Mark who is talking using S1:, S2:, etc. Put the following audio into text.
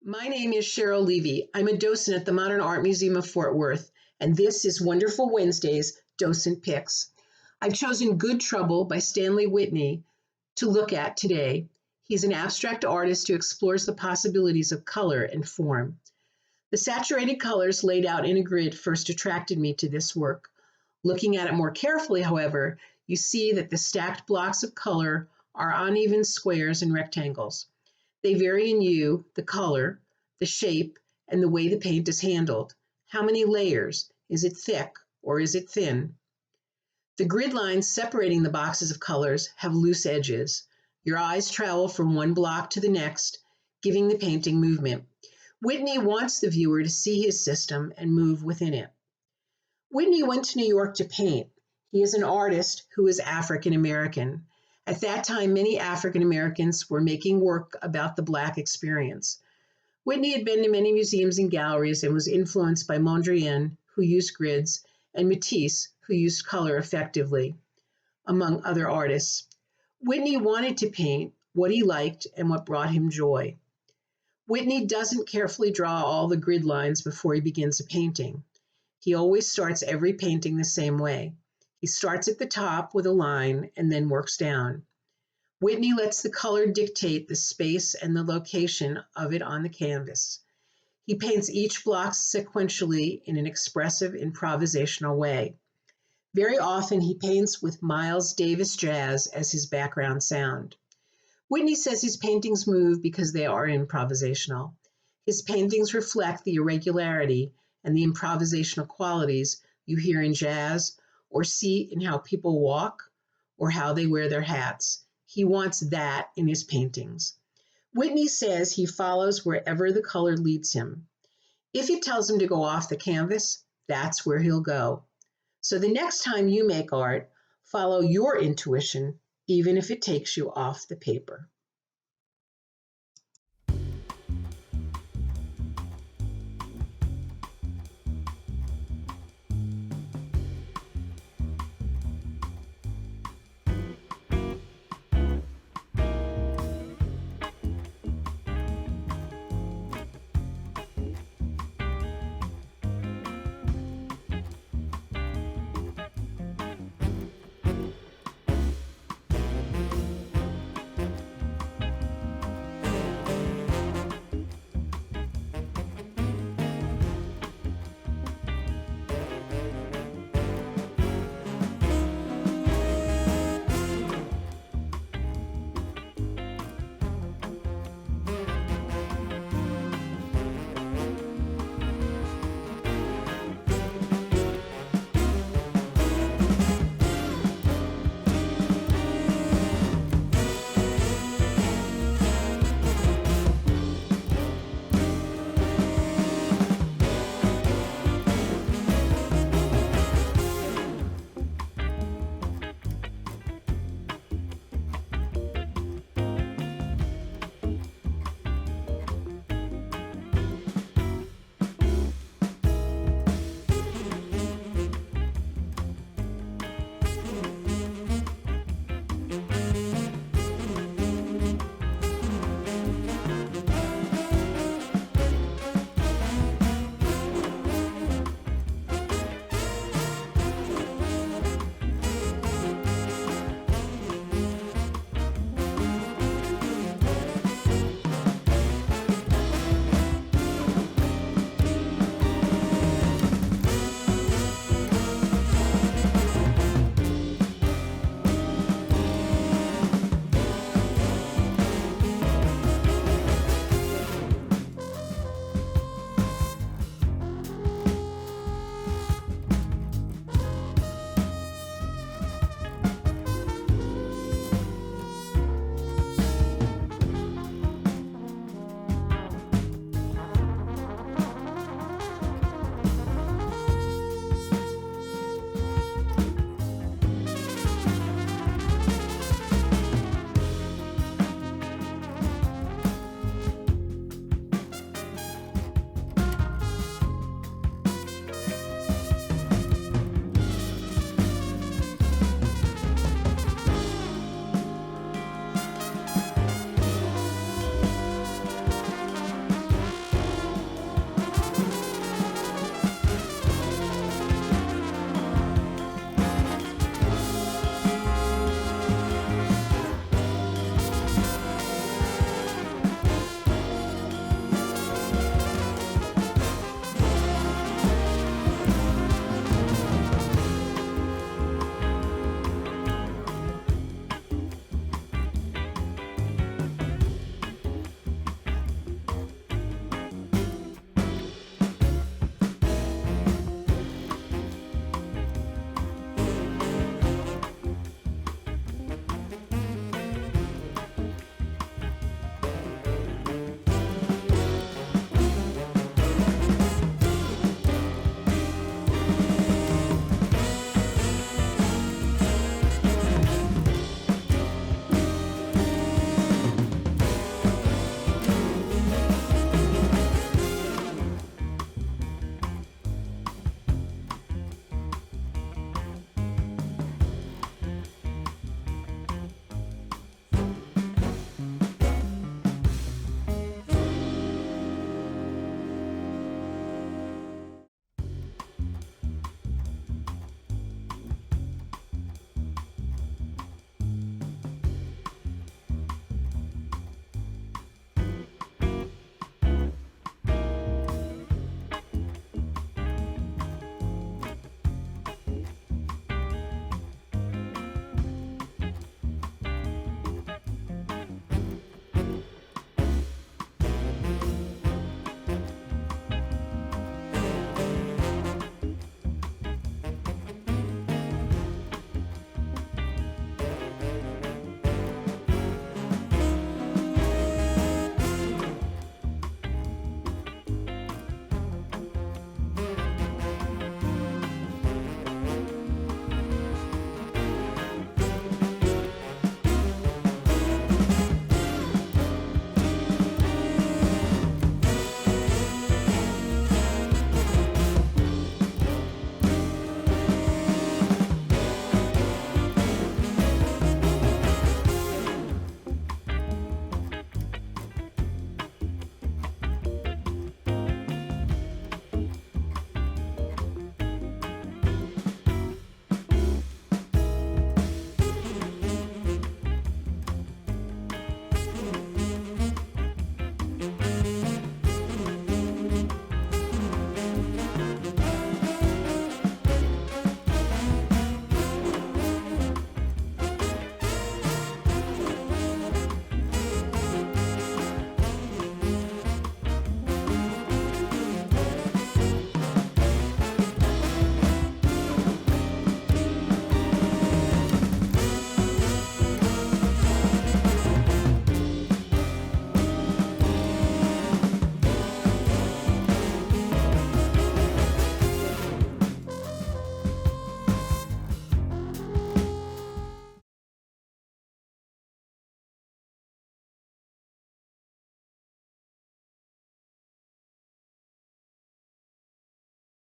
S1: My name is Sheryl Levy. I'm a docent at the Modern Art Museum of Fort Worth, and this is Wonderful Wednesday's Docent Picks. I've chosen Good Trouble by Stanley Whitney to look at today. He's an abstract artist who explores the possibilities of color and form. The saturated colors laid out in a grid first attracted me to this work. Looking at it more carefully, however, you see that the stacked blocks of color are uneven squares and rectangles. They vary in hue, the color, the shape, and the way the paint is handled. How many layers? Is it thick or is it thin? The grid lines separating the boxes of colors have loose edges. Your eyes travel from one block to the next, giving the painting movement. Whitney wants the viewer to see his system and move within it. Whitney went to New York to paint. He is an artist who is African American. At that time, many African Americans were making work about the Black experience. Whitney had been to many museums and galleries and was influenced by Mondrian, who used grids, and Matisse, who used color effectively, among other artists. Whitney wanted to paint what he liked and what brought him joy. Whitney doesn't carefully draw all the grid lines before he begins a painting. He always starts every painting the same way. He starts at the top with a line and then works down. Whitney lets the color dictate the space and the location of it on the canvas. He paints each block sequentially in an expressive, improvisational way. Very often he paints with Miles Davis jazz as his background sound. Whitney says his paintings move because they are improvisational. His paintings reflect the irregularity and the improvisational qualities you hear in jazz or see in how people walk or how they wear their hats. He wants that in his paintings. Whitney says he follows wherever the color leads him. If it tells him to go off the canvas, that's where he'll go. So the next time you make art, follow your intuition, even if it takes you off the paper.